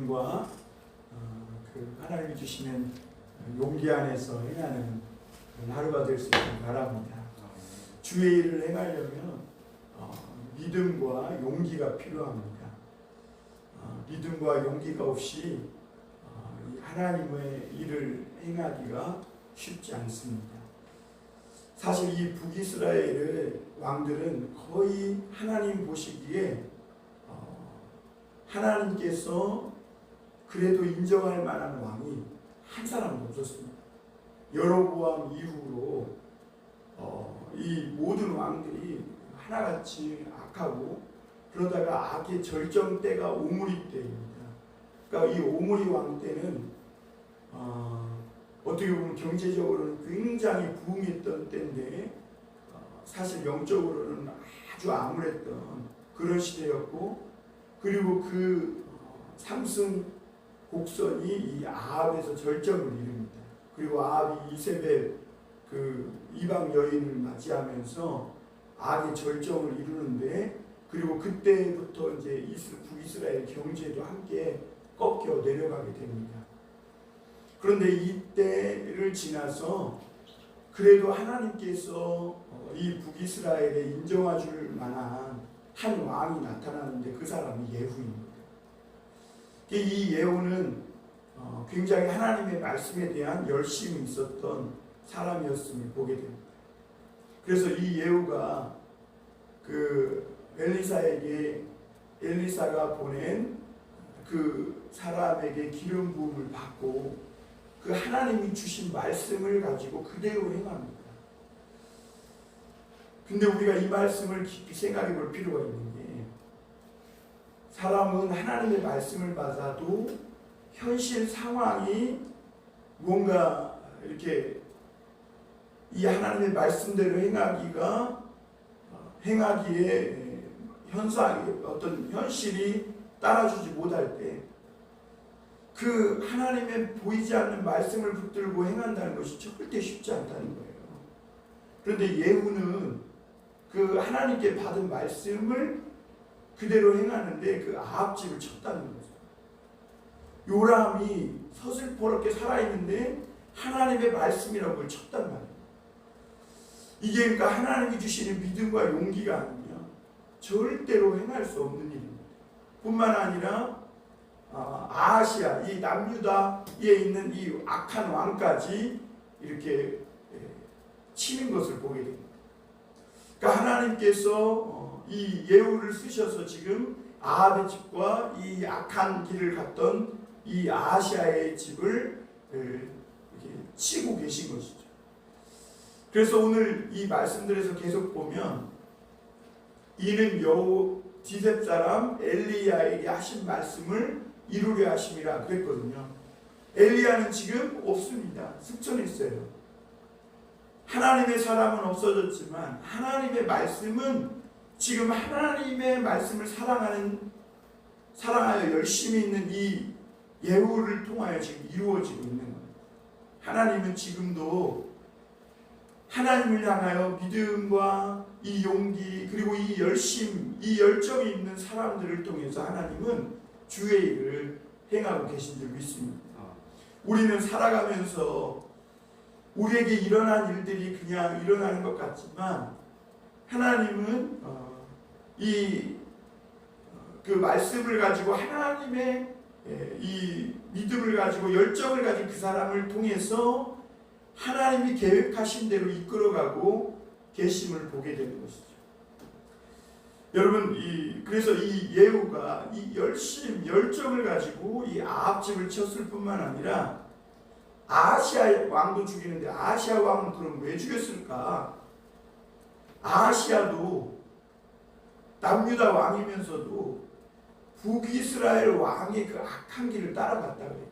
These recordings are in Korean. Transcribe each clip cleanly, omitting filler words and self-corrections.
믿음과 그 하나님이 주시는 용기 안에서 행하는 하루가 될 수 있기를 바랍니다. 주의 일을 행하려면 믿음과 용기가 필요합니다. 믿음과 용기가 없이 하나님의 일을 행하기가 쉽지 않습니다. 사실 이 북이스라엘의 왕들은 거의 하나님 보시기에 하나님께서 그래도 인정할 만한 왕이 한 사람도 없었습니다. 여로보암 이후로 이 모든 왕들이 하나같이 악하고 그러다가 악의 절정 때가 오므리 때입니다. 그러니까 이 오므리 왕 때는 어떻게 보면 경제적으로는 굉장히 부흥했던 때인데 사실 영적으로는 아주 암울했던 그런 시대였고, 그리고 그 상승 곡선이 이 아합에서 절정을 이룹니다. 그리고 아합이 이세벨 그 이방 여인을 맞이하면서 악의 절정을 이루는데, 그리고 그때부터 이제 북이스라엘 경제도 함께 꺾여 내려가게 됩니다. 그런데 이때를 지나서 그래도 하나님께서 이 북이스라엘에 인정해 줄 만한 한 왕이 나타나는데 그 사람이 예후입니다. 이 예후는 굉장히 하나님의 말씀에 대한 열심이 있었던 사람이었음을 보게 됩니다. 그래서 이 예후가 그 엘리사가 보낸 그 사람에게 기름 부음을 받고 그 하나님이 주신 말씀을 가지고 그대로 행합니다. 근데 우리가 이 말씀을 깊이 생각해 볼 필요가 있는 게, 사람은 하나님의 말씀을 받아도 현실 상황이 뭔가 이렇게 이 하나님의 말씀대로 행하기에 어떤 현실이 따라주지 못할 때 그 하나님의 보이지 않는 말씀을 붙들고 행한다는 것이 절대 쉽지 않다는 거예요. 그런데 예후는 그 하나님께 받은 말씀을 그대로 행하는데 그 아합 집을 쳤다는 거죠. 요람이 서슬퍼렇게 살아있는데 하나님의 말씀이라고 그걸 쳤단 말이에요. 이게 그러니까 하나님이 주시는 믿음과 용기가 아니면 절대로 행할 수 없는 일입니다. 뿐만 아니라 아하시아, 이 남유다에 있는 이 악한 왕까지 이렇게 치는 것을 보게 됩니다. 그러니까 하나님께서 이 예후를 쓰셔서 지금 아합의 집과 이 악한 길을 갔던 이 아하시아의 집을 이렇게 치고 계신 것이죠. 그래서 오늘 이 말씀들에서 계속 보면 이는 디셉 사람 엘리야에게 하신 말씀을 이루려 하심이라 그랬거든요. 엘리야는 지금 없습니다. 승천했어요. 하나님의 사람은 없어졌지만 하나님의 말씀은 지금 하나님의 말씀을 사랑하여 열심히 있는 이 예후를 통하여 지금 이루어지고 있는 거예요. 하나님은 지금도 하나님을 향하여 믿음과 이 용기 그리고 이 열심, 이 열정이 있는 사람들을 통해서 하나님은 주의 일을 행하고 계신 줄 믿습니다. 우리는 살아가면서 우리에게 일어난 일들이 그냥 일어나는 것 같지만 하나님은 그 말씀을 가지고 하나님의 이 믿음을 가지고 열정을 가진 그 사람을 통해서 하나님이 계획하신 대로 이끌어가고 계심을 보게 되는 것이죠. 여러분, 그래서 이 예후가 이 열정을 가지고 이 아합 집을 쳤을 뿐만 아니라 아하시아 왕도 죽이는데 아하시아 왕은 그럼 왜 죽였을까? 아하시아도 남유다 왕이면서도 북이스라엘 왕의 그 악한 길을 따라갔다고 해요.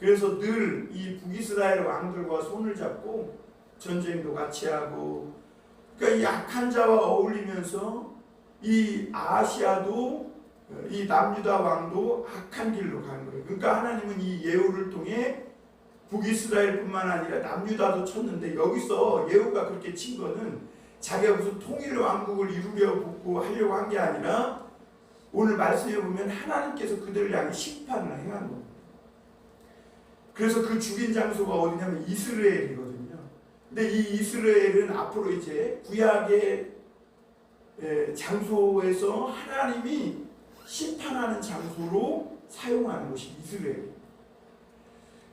그래서 늘 이 북이스라엘 왕들과 손을 잡고 전쟁도 같이 하고, 그러니까 이 악한 자와 어울리면서 이 아하시아도 이 남유다 왕도 악한 길로 가는 거예요. 그러니까 하나님은 이 예후를 통해 북이스라엘뿐만 아니라 남유다도 쳤는데, 여기서 예후가 그렇게 친 거는 자기가 무슨 통일 왕국을 이루려고 하려고 한 게 아니라 오늘 말씀해 보면 하나님께서 그들을 향해 심판을 행한 겁니다. 그래서 그 죽인 장소가 어디냐면 이스라엘이거든요. 근데 이 이스라엘은 앞으로 이제 구약의 장소에서 하나님이 심판하는 장소로 사용하는 곳이 이스라엘.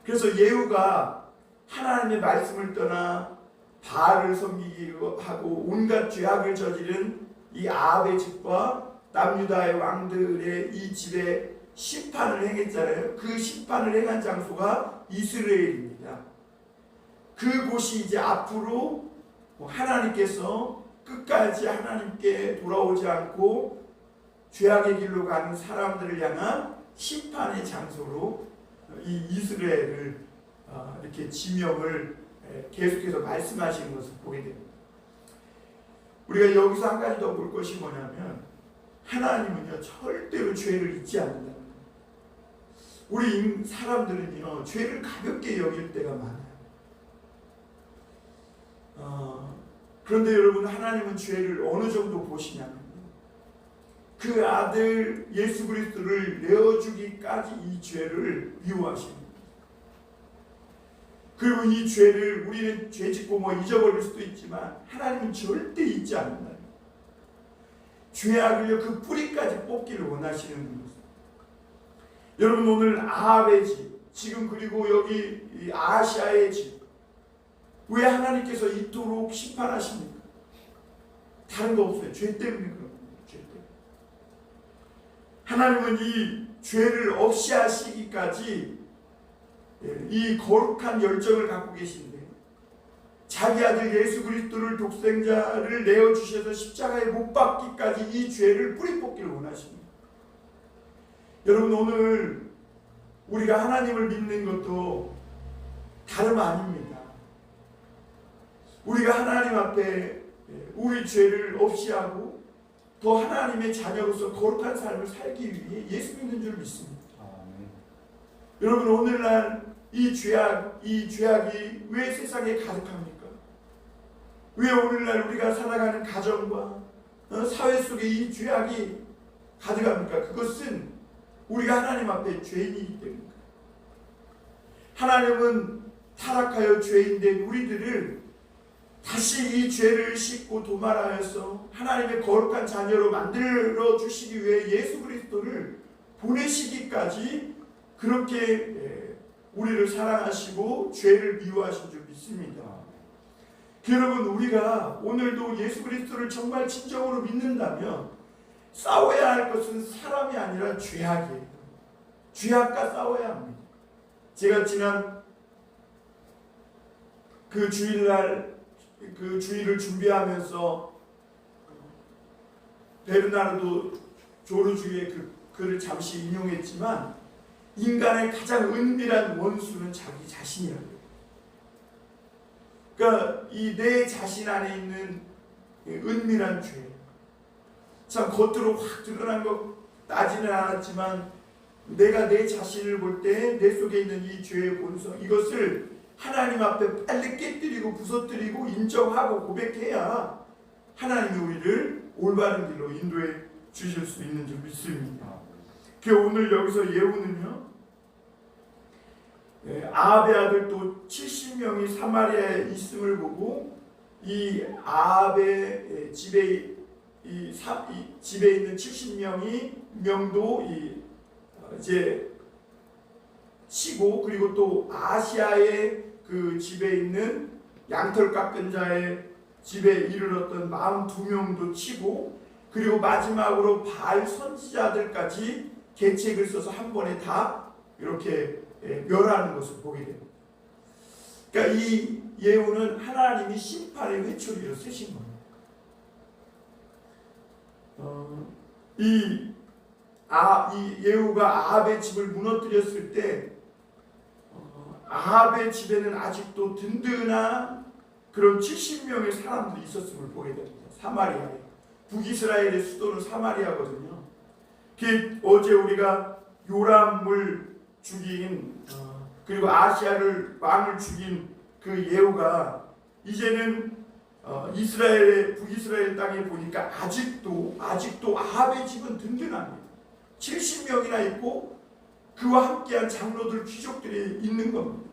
그래서 예후가 하나님의 말씀을 떠나 바알을 섬기기로 하고 온갖 죄악을 저지른 이 아합의 집과 남유다의 왕들의 이 집에 심판을 행했잖아요. 그 심판을 행한 장소가 이스라엘입니다. 그곳이 이제 앞으로 하나님께서 끝까지 하나님께 돌아오지 않고 죄악의 길로 가는 사람들을 향한 심판의 장소로 이 이스라엘을 이렇게 지명을 계속해서 말씀하시는 것을 보게 됩니다. 우리가 여기서 한 가지 더 볼 것이 뭐냐면 하나님은요 절대로 죄를 잊지 않는다는 거예요. 우리 사람들은요 죄를 가볍게 여길 때가 많아요. 그런데 여러분 하나님은 죄를 어느 정도 보시냐면 그 아들 예수 그리스도를 내어주기까지 이 죄를 미워하십니다. 그리고 이 죄를 우리는 죄짓고 잊어버릴 수도 있지만 하나님은 절대 잊지 않는다. 죄악을요 그 뿌리까지 뽑기를 원하시는 겁니다. 여러분 오늘 아합의 집 지금 그리고 여기 이 아시아의 집 왜 하나님께서 이토록 심판하십니까? 다른 거 없어요. 죄 때문에 그런 겁니다. 죄 때문에. 하나님은 이 죄를 없이 하시기까지 이 거룩한 열정을 갖고 계신데 자기 아들 예수 그리스도를 독생자를 내어주셔서 십자가에 못 박기까지 이 죄를 뿌리 뽑기를 원하십니다. 여러분 오늘 우리가 하나님을 믿는 것도 다름 아닙니다. 우리가 하나님 앞에 우리 죄를 없이 하고 더 하나님의 자녀로서 거룩한 삶을 살기 위해 예수 믿는 줄 믿습니다. 여러분 오늘날 이 죄악이 왜 세상에 가득합니까? 왜 오늘날 우리가 살아가는 가정과 사회 속에 이 죄악이 가득합니까? 그것은 우리가 하나님 앞에 죄인이기 때문입니다. 하나님은 타락하여 죄인된 우리들을 다시 이 죄를 씻고 도말하여서 하나님의 거룩한 자녀로 만들어 주시기 위해 예수 그리스도를 보내시기까지 그렇게 우리를 사랑하시고 죄를 미워하신 줄 믿습니다. 여러분 우리가 오늘도 예수 그리스도를 정말 진정으로 믿는다면 싸워야 할 것은 사람이 아니라 죄악이에요. 죄악과 싸워야 합니다. 제가 지난 그 주일날 그 주일을 준비하면서 베르나르도 조르주의 그 글을 잠시 인용했지만 인간의 가장 은밀한 원수는 자기 자신이라고 해요. 그러니까 이 내 자신 안에 있는 은밀한 죄. 참 겉으로 확 드러난 것 나지는 않았지만 내가 내 자신을 볼 때 내 속에 있는 이 죄의 본성 이것을 하나님 앞에 빨리 깨뜨리고 부서뜨리고 인정하고 고백해야 하나님이 우리를 올바른 길로 인도해 주실 수 있는 줄 믿습니다. 오늘 여기서 예후는요 아합의 아들 또 70명이 사마리아에 있음을 보고 이 아합의 집에 집에 있는 70명도 이제 치고 그리고 또 아시아의 그 집에 있는 양털 깎은 자의 집에 이르렀던 42명도 치고 그리고 마지막으로 바알 선지자들까지 계책을 써서 한 번에 다 이렇게 멸하는 것을 보게 됩니다. 그러니까 이 예후는 하나님이 심판의 회초리로 쓰신 겁니다. 이 예후가 아합의 집을 무너뜨렸을 때 아합의 집에는 아직도 든든한 그런 70명의 사람들이 있었음을 보게 됩니다. 사마리아에. 북이스라엘의 수도는 사마리아거든요. 어제 우리가 요람을 죽인 그리고 아시아를 왕을 죽인 그 예후가 이제는 북이스라엘 땅에 보니까 아직도 아합의 집은 든든합니다. 70명이나 있고 그와 함께한 장로들 귀족들이 있는 겁니다.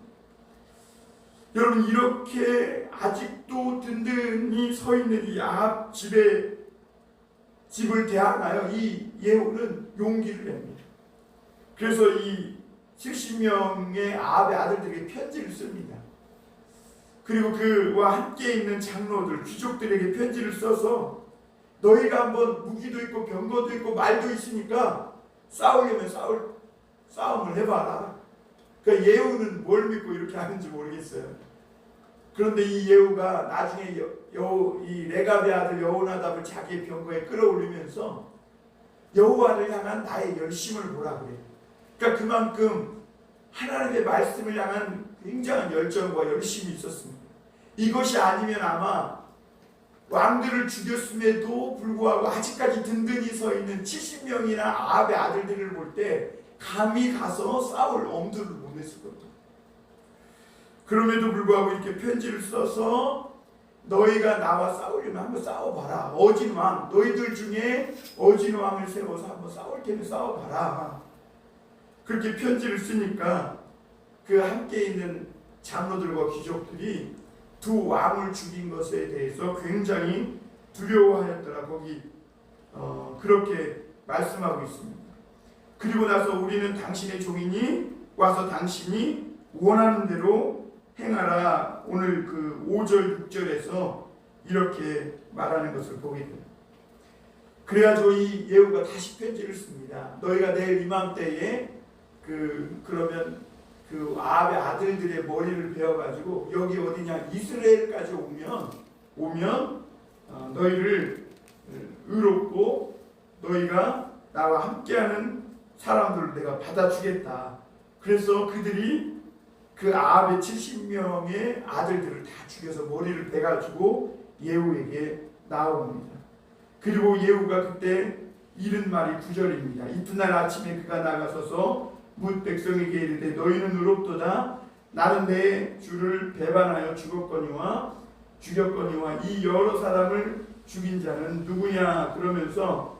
여러분, 이렇게 아직도 든든히 서 있는 이 아합 집을 대항하여 이 예후는 용기를 냅니다. 그래서 이 70명의 아합의 아들들에게 편지를 씁니다. 그리고 그와 함께 있는 장로들, 귀족들에게 편지를 써서 너희가 한번 무기도 있고 병거도 있고 말도 있으니까 싸우려면 싸움을 해봐라. 그러니까 예후는 뭘 믿고 이렇게 하는지 모르겠어요. 그런데 이 예후가 나중에 이 레갑의 아들 여호나답을 자기의 병거에 끌어올리면서 여호와를 향한 나의 열심을 보라 그래요. 그러니까 그만큼 하나님의 말씀을 향한 굉장한 열정과 열심이 있었습니다. 이것이 아니면 아마 왕들을 죽였음에도 불구하고 아직까지 든든히 서 있는 70명이나 아합의 아들들을 볼 때 감히 가서 싸울 엄두를 못 냈을 겁니다. 그럼에도 불구하고 이렇게 편지를 써서 너희가 나와 싸우려면 한번 싸워봐라. 어진 왕, 너희들 중에 어진 왕을 세워서 한번 싸울 테면 싸워봐라. 그렇게 편지를 쓰니까 그 함께 있는 장로들과 귀족들이 두 왕을 죽인 것에 대해서 굉장히 두려워하였더라. 거기 그렇게 말씀하고 있습니다. 그리고 나서 우리는 당신의 종이니 와서 당신이 원하는 대로 행하라. 오늘 그 5절 6절에서 이렇게 말하는 것을 보게 됩니다. 그래가지고 이 예후가 다시 편지를 씁니다. 너희가 내일 이맘때에 그러면 그 아합의 아들들의 머리를 베어가지고 여기 어디냐 이스라엘까지 오면 너희를 의롭고 너희가 나와 함께하는 사람들을 내가 받아주겠다. 그래서 그들이 그 아합의 70명의 아들들을 다 죽여서 머리를 베가지고 예후에게 나옵니다. 그리고 예후가 그때 이른 말이 9절입니다. 이튿날 아침에 그가 나가서서 뭇 백성에게 이르되 너희는 의롭도다. 나는 내 주를 배반하여 죽였거니와 이 여러 사람을 죽인 자는 누구냐. 그러면서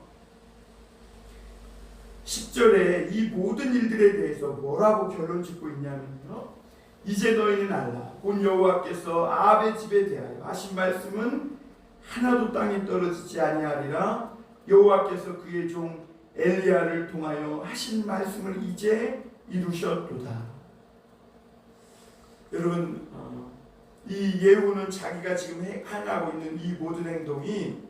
10절에 이 모든 일들에 대해서 뭐라고 결론 짓고 있냐면요, 이제 너희는 알라. 곧 여호와께서 아합의 집에 대하여 하신 말씀은 하나도 땅에 떨어지지 아니하리라. 여호와께서 그의 종 엘리야를 통하여 하신 말씀을 이제 이루셨도다. 여러분, 이 예후는 자기가 지금 행하고 있는 이 모든 행동이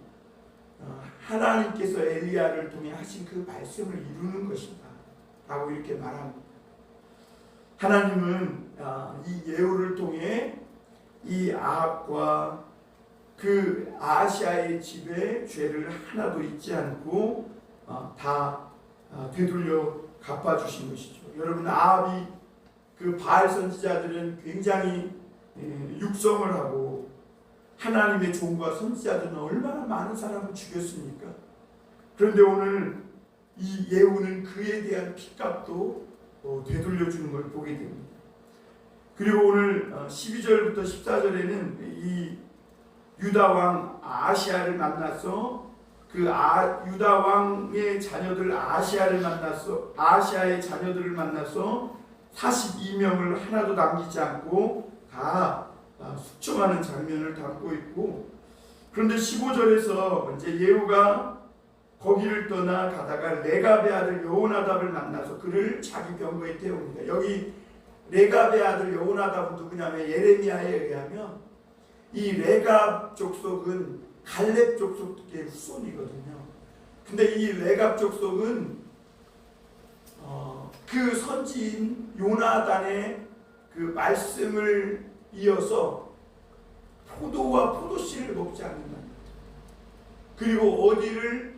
하나님께서 엘리야를 통해 하신 그 말씀을 이루는 것이다 라고 이렇게 말합니다. 하나님은 이 예후를 통해 이 아합과 그 아하시아의 집의 죄를 하나도 잊지 않고 다 되돌려 갚아주신 것이죠. 여러분, 아합이 그 바알 선지자들은 굉장히 육성을 하고 하나님의 종과 선지자들은 얼마나 많은 사람을 죽였습니까? 그런데 오늘 이 예후는 그에 대한 핏값도 되돌려주는 걸 보게 됩니다. 그리고 오늘 12절부터 14절에는 이 유다왕 아하시아를 만나서 그 유다왕의 자녀들 아하시아의 자녀들을 만나서 42명을 하나도 남기지 않고 다 숙청하는 장면을 담고 있고, 그런데 15절에서 이제 예후가 거기를 떠나 가다가 레갑의 아들 여호나답을 만나서 그를 자기 병거에 태웁니다. 여기 레갑의 아들 여호나답은 누구냐면 예레미야에 의하면 이 레갑 족속은 갈렙 족속의 후손이거든요. 근데 이 레갑 족속은 그 선지인 요나단의 그 말씀을 이어서 포도와 포도씨를 먹지 않는다. 그리고 어디를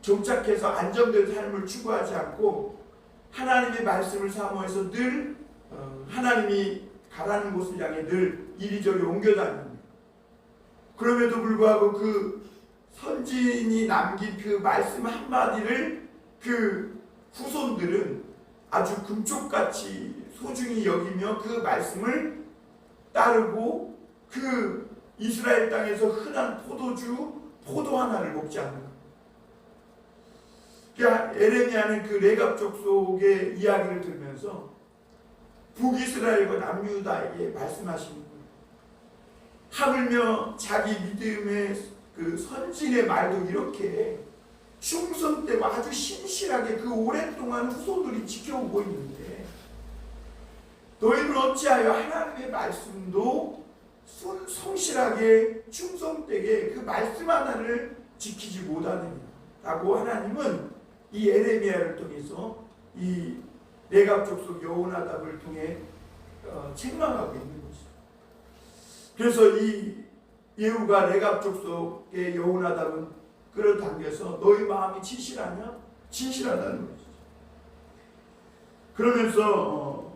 정착해서 안정된 삶을 추구하지 않고 하나님의 말씀을 사모해서 늘 하나님이 가라는 곳을 향해 늘 이리저리 옮겨 다닙니다. 그럼에도 불구하고 그 선지인이 남긴 그 말씀 한마디를 그 후손들은 아주 금쪽같이 소중히 여기며 그 말씀을 따르고 그 이스라엘 땅에서 흔한 포도 하나를 먹지 않는 거예요. 그러니까 에레미야는 그 레갑 족속의 이야기를 들으면서 북이스라엘과 남유다에게 말씀하시는 거예요. 하물며 자기 믿음의 그 선진의 말도 이렇게 충성되고 아주 신실하게 그 오랫동안 후손들이 지켜오고 있는데 너희는 어찌하여 하나님의 말씀도 성실하게 충성되게 그 말씀 하나를 지키지 못하느냐라고 하나님은 이 에레미야를 통해서 이 레갑 족속 여호나답을 통해 책망하고 있는 것이죠. 그래서 이 예후가 레갑 족속의 여호나답은 끌어당겨서 너희 마음이 진실하냐? 진실하다는 것이죠. 그러면서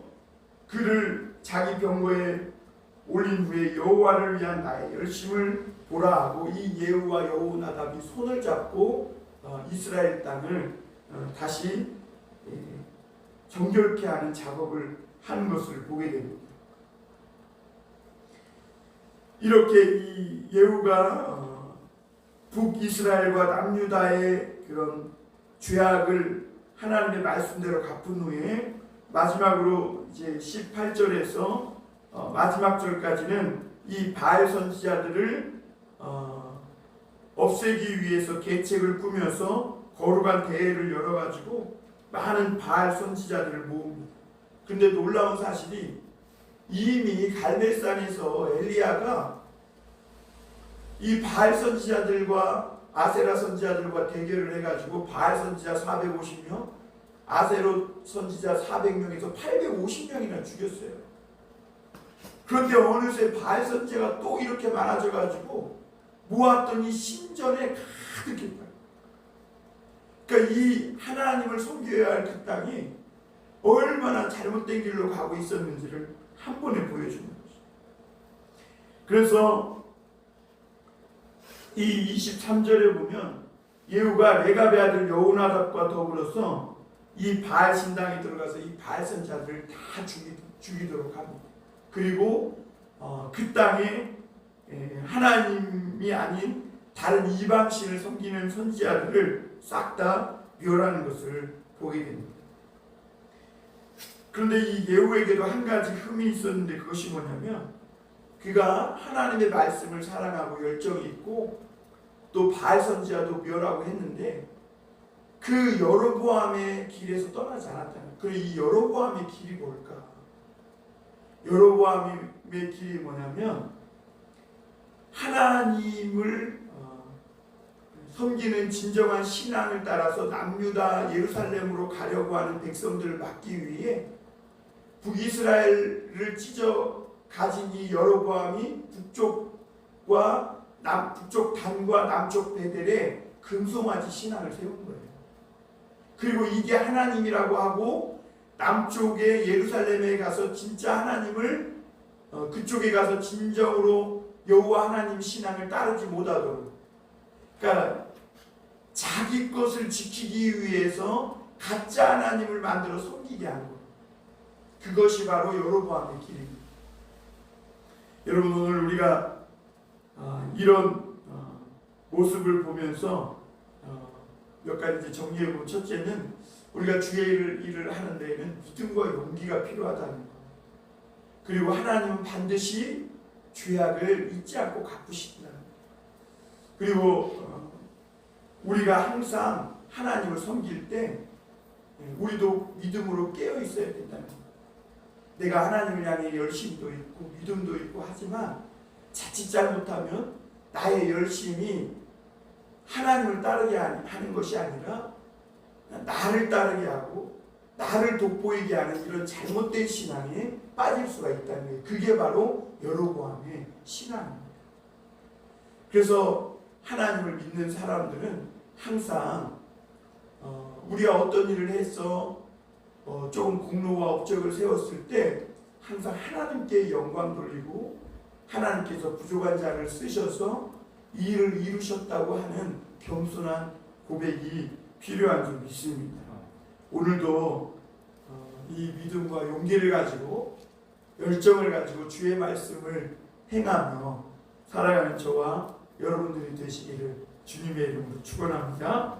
그를 자기 병거에 올린 후에 여호와를 위한 나의 열심을 보라 하고 이 예후와 여호나답이 손을 잡고 이스라엘 땅을 다시 정결케 하는 작업을 하는 것을 보게 됩니다. 이렇게 이 예후가 북이스라엘과 남유다의 그런 죄악을 하나님의 말씀대로 갚은 후에 마지막으로 이제 18절에서 마지막 절까지는 이 바알 선지자들을 없애기 위해서 계책을 꾸며서 거룩한 대회를 열어가지고 많은 바알 선지자들을 모읍니다. 근데 놀라운 사실이 이미 갈멜산에서 엘리야가 이 바알 선지자들과 아세라 선지자들과 대결을 해가지고 바알 선지자 450명, 아세로 선지자 400명에서 850명이나 죽였어요. 그런데 어느새 바알 선지자가 또 이렇게 많아져가지고 모았더니 신전에 가득했다. 그러니까 이 하나님을 섬겨야 할 그 땅이 얼마나 잘못된 길로 가고 있었는지를 한 번에 보여주는 거죠. 그래서 이 23절에 보면 예후가 레갑의 아들 여호나답과 더불어서 이 바알 신당에 들어가서 이 바알 선지자들을 다 죽이도록 합니다. 그리고 그 땅에 하나님이 아닌 다른 이방신을 섬기는 선지자들을 싹 다 멸하는 것을 보게 됩니다. 그런데 이 예후에게도 한 가지 흠이 있었는데 그것이 뭐냐면 그가 하나님의 말씀을 사랑하고 열정이 있고 또 바알 선지자도 멸하고 했는데 그 여로보암의 길에서 떠나지 않았다는. 그리고 이 여로보암의 길이 뭘까? 여로보암의 길이 뭐냐면 하나님을 섬기는 진정한 신앙을 따라서 남유다 예루살렘으로 가려고 하는 백성들을 막기 위해 북이스라엘을 찢어 가진 이 여로보암이 북쪽과 북쪽 단과 남쪽 베델에 금송아지 신앙을 세운 거예요. 그리고 이게 하나님이라고 하고 남쪽에 예루살렘에 가서 진짜 하나님을 그쪽에 가서 진정으로 여호와 하나님 신앙을 따르지 못하도록, 그러니까 자기 것을 지키기 위해서 가짜 하나님을 만들어 섬기게 한 거예요. 그것이 바로 여로보암의 길입니다. 여러분, 오늘 우리가 이런 모습을 보면서 몇 가지 정리해 보면, 첫째는 우리가 주의 일을 하는 데에는 믿음과 용기가 필요하다는 것. 그리고 하나님은 반드시 죄악을 잊지 않고 갚으신다는 것. 그리고 우리가 항상 하나님을 섬길 때 우리도 믿음으로 깨어 있어야 된다는 것. 내가 하나님을 향해 열심도 있고 믿음도 있고 하지만 자칫 잘못하면 나의 열심이 하나님을 따르게 하는 것이 아니라 나를 따르게 하고 나를 돋보이게 하는 이런 잘못된 신앙에 빠질 수가 있다는 거예요. 그게 바로 여로보암의 신앙입니다. 그래서 하나님을 믿는 사람들은 항상 우리가 어떤 일을 해서 조금 공로와 업적을 세웠을 때 항상 하나님께 영광 돌리고 하나님께서 부족한 자를 쓰셔서 이 일을 이루셨다고 하는 겸손한 고백이 필요한 줄 믿습니다. 오늘도 이 믿음과 용기를 가지고 열정을 가지고 주의 말씀을 행하며 살아가는 저와 여러분들이 되시기를 주님의 이름으로 축원합니다.